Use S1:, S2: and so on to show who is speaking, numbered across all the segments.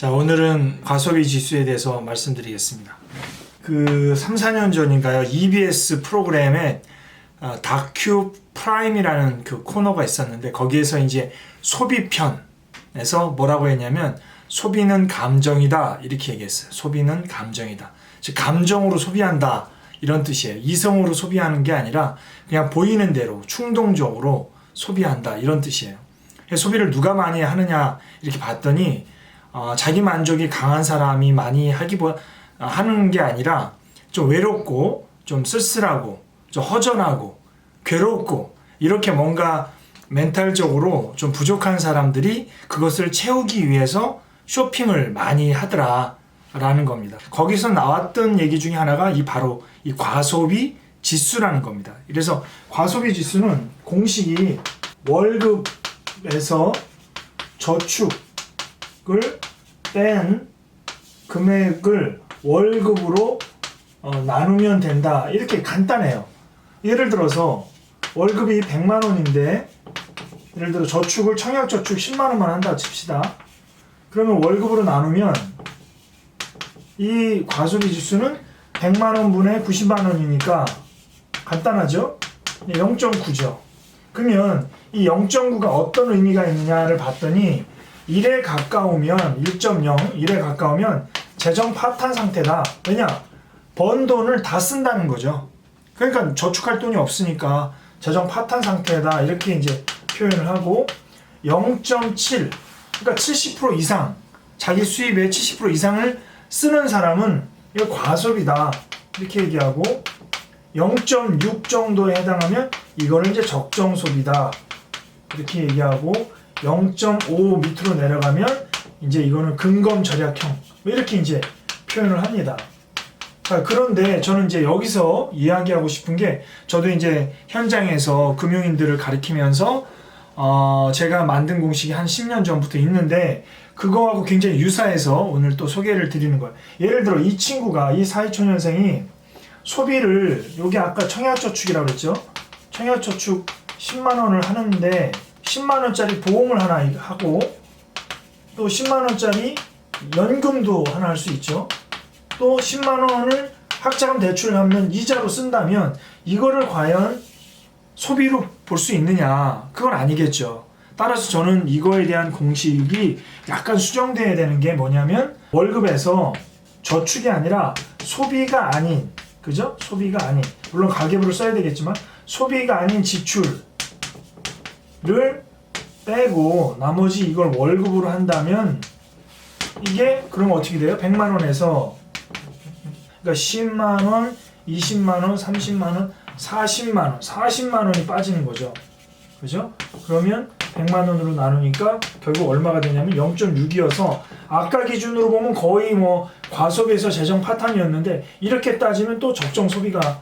S1: 자, 오늘은 과소비 지수에 대해서 말씀드리겠습니다. 3, 4년 전인가요? EBS 프로그램에 다큐 프라임이라는 그 코너가 있었는데 거기에서 이제 소비편에서 뭐라고 했냐면 소비는 감정이다 이렇게 얘기했어요. 소비는 감정이다. 즉 감정으로 소비한다 이런 뜻이에요. 이성으로 소비하는 게 아니라 그냥 보이는 대로 충동적으로 소비한다 이런 뜻이에요. 소비를 누가 많이 하느냐 이렇게 봤더니 자기 만족이 강한 사람이 많이 하는 게 아니라 좀 외롭고 좀 쓸쓸하고 좀 허전하고 괴롭고 이렇게 뭔가 멘탈적으로 좀 부족한 사람들이 그것을 채우기 위해서 쇼핑을 많이 하더라 라는 겁니다. 거기서 나왔던 얘기 중에 하나가 바로 이 과소비 지수라는 겁니다. 그래서 과소비 지수는 공식이 월급에서 저축을 뺀 금액을 월급으로 나누면 된다. 이렇게 간단해요. 예를 들어서 월급이 100만 원인데 예를 들어 저축을 청약저축 10만 원만 한다 칩시다. 그러면 월급으로 나누면 이 과소비 지수는 100만 원분의 90만 원이니까 간단하죠? 0.9죠. 그러면 이 0.9가 어떤 의미가 있느냐를 봤더니 1에 가까우면 1.0, 1에 가까우면 재정 파탄 상태다. 왜냐? 번 돈을 다 쓴다는 거죠. 그러니까 저축할 돈이 없으니까 재정 파탄 상태다. 이렇게 이제 표현을 하고 0.7, 그러니까 70% 이상, 자기 수입의 70% 이상을 쓰는 사람은 이거 과소비다. 이렇게 얘기하고 0.6 정도에 해당하면 이거는 이제 적정 소비다. 이렇게 얘기하고 0.5 밑으로 내려가면 이제 이거는 근검 절약형 이렇게 이제 표현을 합니다. 자, 그런데 저는 이제 여기서 이야기하고 싶은 게 저도 이제 현장에서 금융인들을 가르치면서 제가 만든 공식이 한 10년 전부터 있는데 그거하고 굉장히 유사해서 오늘 또 소개를 드리는 거예요. 예를 들어 이 친구가 이 사회초년생이 소비를 여기 아까 청약저축이라고 그랬죠. 청약저축 10만 원을 하는데 10만 원짜리 보험을 하나 하고 또 10만 원짜리 연금도 하나 할 수 있죠. 또 10만 원을 학자금 대출을 하면 이자로 쓴다면 이거를 과연 소비로 볼 수 있느냐? 그건 아니겠죠. 따라서 저는 이거에 대한 공식이 약간 수정돼야 되는 게 뭐냐면 월급에서 저축이 아니라 소비가 아닌, 그죠? 소비가 아닌, 물론 가계부를 써야 되겠지만 소비가 아닌 지출을 빼고 나머지 이걸 월급으로 한다면 이게 그럼 어떻게 돼요? 100만 원에서 그러니까 10만 원, 20만 원, 30만 원, 40만 원, 40만 원이 빠지는 거죠. 그죠? 그러면 100만 원으로 나누니까 결국 얼마가 되냐면 0.6이어서 아까 기준으로 보면 거의 뭐 과소비에서 재정 파탄이었는데 이렇게 따지면 또 적정 소비가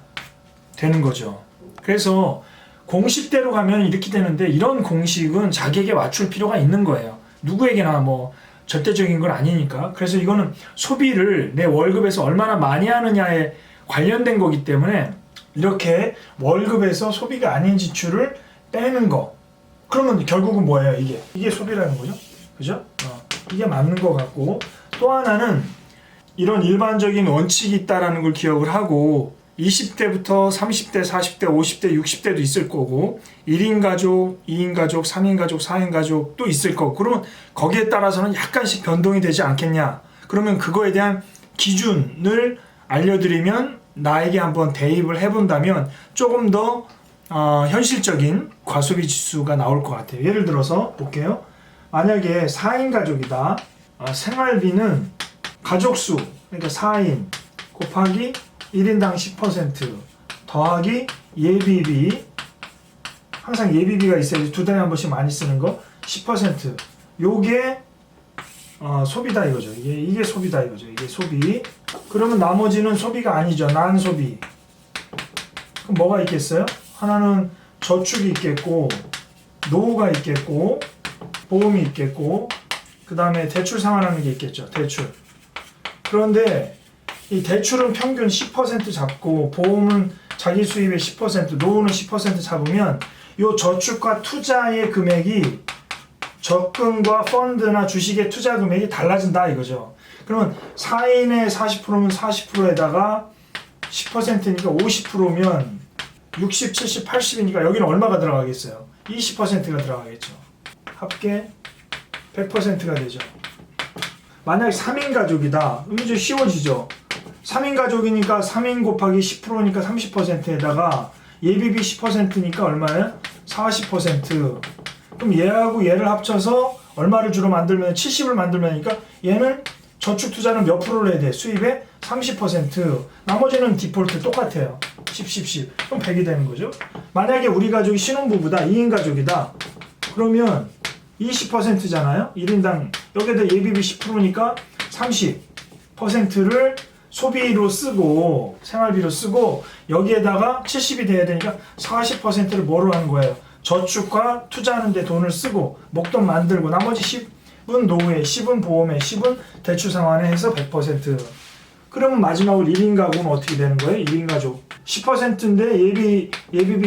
S1: 되는 거죠. 그래서 공식대로 가면 이렇게 되는데 이런 공식은 자기에게 맞출 필요가 있는 거예요. 누구에게나 뭐 절대적인 건 아니니까. 그래서 이거는 소비를 내 월급에서 얼마나 많이 하느냐에 관련된 거기 때문에 이렇게 월급에서 소비가 아닌 지출을 빼는 거. 그러면 결국은 뭐예요? 이게 소비라는 거죠. 그죠? 이게 맞는 것 같고 또 하나는 이런 일반적인 원칙이 있다라는 걸 기억을 하고 20대부터 30대, 40대, 50대, 60대도 있을 거고 1인 가족, 2인 가족, 3인 가족, 4인 가족도 있을 거고 그러면 거기에 따라서는 약간씩 변동이 되지 않겠냐. 그러면 그거에 대한 기준을 알려드리면 나에게 한번 대입을 해본다면 조금 더 현실적인 과소비 지수가 나올 것 같아요. 예를 들어서 볼게요. 만약에 4인 가족이다. 생활비는 가족수, 그러니까 4인 곱하기 1인당 10% 더하기 예비비, 항상 예비비가 있어야지 두 달에 한 번씩 많이 쓰는 거 10%. 요게 소비다 이거죠. 이게 소비다 이거죠. 이게 소비. 그러면 나머지는 소비가 아니죠. 난소비. 그럼 뭐가 있겠어요? 하나는 저축이 있겠고 노후가 있겠고 보험이 있겠고 그 다음에 대출 상환하는 게 있겠죠. 대출. 그런데 이 대출은 평균 10% 잡고 보험은 자기 수입의 10%, 노후는 10% 잡으면 이 저축과 투자의 금액이 적금과 펀드나 주식의 투자 금액이 달라진다 이거죠. 그러면 4인의 40%면 40%에다가 10%니까 50%면 60, 70, 80이니까 여기는 얼마가 들어가겠어요? 20%가 들어가겠죠. 합계 100%가 되죠. 만약에 3인 가족이다. 이제 쉬워지죠. 3인 가족이니까 3인 곱하기 10%니까 30%에다가 예비비 10%니까 얼마예요? 40%. 그럼 얘하고 얘를 합쳐서 얼마를 주로 만들면 70을 만들면니까 얘는 저축 투자는 몇 프로를 해야 돼? 수입의 30%. 나머지는 디폴트 똑같아요. 10. 그럼 100이 되는 거죠. 만약에 우리 가족이 신혼부부다. 2인 가족이다. 그러면 20%잖아요. 1인당 여기에다 예비비 10%니까 30%를 소비로 쓰고 생활비로 쓰고 여기에다가 70이 돼야 되니까 40%를 뭐로 하는 거예요? 저축과 투자하는 데 돈을 쓰고 목돈 만들고 나머지 10은 노후에 10은 보험에 10은 대출 상환에 해서 100%. 그러면 마지막으로 1인 가구는 어떻게 되는 거예요? 1인 가족 10%인데 예비비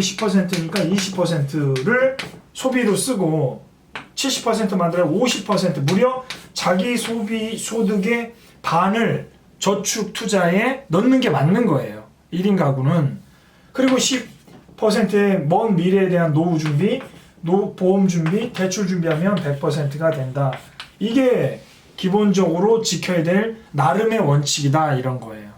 S1: 10%니까 20%를 소비로 쓰고 70% 만들어 50% 무려 자기 소비 소득의 반을 저축 투자에 넣는 게 맞는 거예요. 1인 가구는. 그리고 10%의 먼 미래에 대한 노후 준비, 보험 준비, 대출 준비하면 100%가 된다. 이게 기본적으로 지켜야 될 나름의 원칙이다 이런 거예요.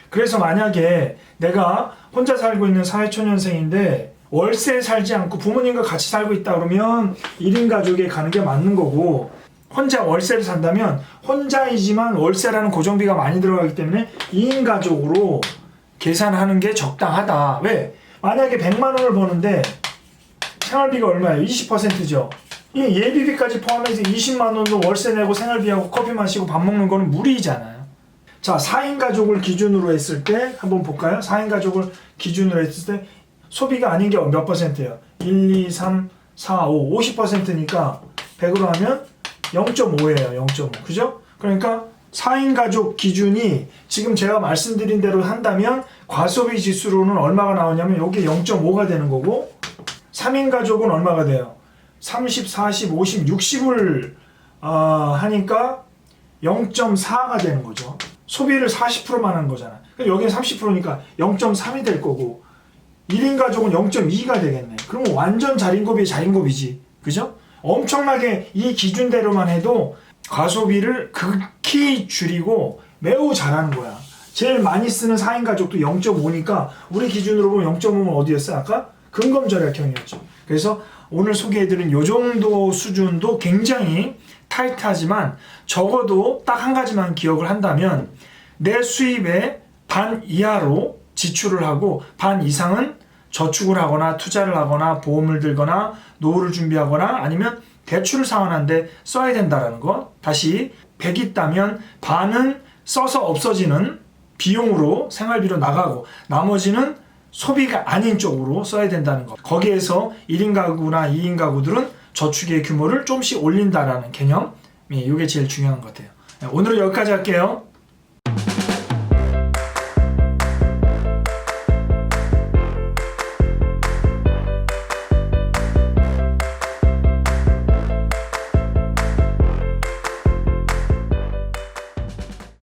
S1: 그래서 만약에 내가 혼자 살고 있는 사회초년생인데 월세에 살지 않고 부모님과 같이 살고 있다 그러면 1인 가족에 가는 게 맞는 거고, 혼자 월세를 산다면 혼자이지만 월세라는 고정비가 많이 들어가기 때문에 2인 가족으로 계산하는 게 적당하다. 왜? 만약에 100만 원을 버는데 생활비가 얼마예요? 20%죠. 이 예비비까지 포함해서 20만 원도 월세 내고 생활비하고 커피 마시고 밥 먹는 거는 무리잖아요. 자, 4인 가족을 기준으로 했을 때 한번 볼까요? 4인 가족을 기준으로 했을 때 소비가 아닌 게 몇 퍼센트예요? 1, 2, 3, 4, 5, 50%니까 100으로 하면 0.5예요. 0.5. 그죠? 그러니까 4인 가족 기준이 지금 제가 말씀드린 대로 한다면 과소비 지수로는 얼마가 나오냐면 여기 0.5가 되는 거고, 3인 가족은 얼마가 돼요? 30, 40, 50, 60을 하니까 0.4가 되는 거죠. 소비를 40%만 한 거잖아. 여기는 30%니까 0.3이 될 거고, 1인 가족은 0.2가 되겠네. 그러면 완전 자린고비지. 그죠? 엄청나게 이 기준대로만 해도 과소비를 극히 줄이고 매우 잘하는 거야. 제일 많이 쓰는 4인 가족도 0.5니까 우리 기준으로 보면 0.5는 어디였어요? 아까 근검절약형이었죠. 그래서 오늘 소개해드린 요 정도 수준도 굉장히 타이트하지만 적어도 딱 한 가지만 기억을 한다면 내 수입의 반 이하로 지출을 하고 반 이상은 저축을 하거나 투자를 하거나 보험을 들거나 노후를 준비하거나 아니면 대출을 상환하는데 써야 된다라는 거. 다시 100 있다면 반은 써서 없어지는 비용으로 생활비로 나가고 나머지는 소비가 아닌 쪽으로 써야 된다는 거. 거기에서 1인 가구나 2인 가구들은 저축의 규모를 조금씩 올린다라는 개념. 이게 제일 중요한 것 같아요. 오늘은 여기까지 할게요.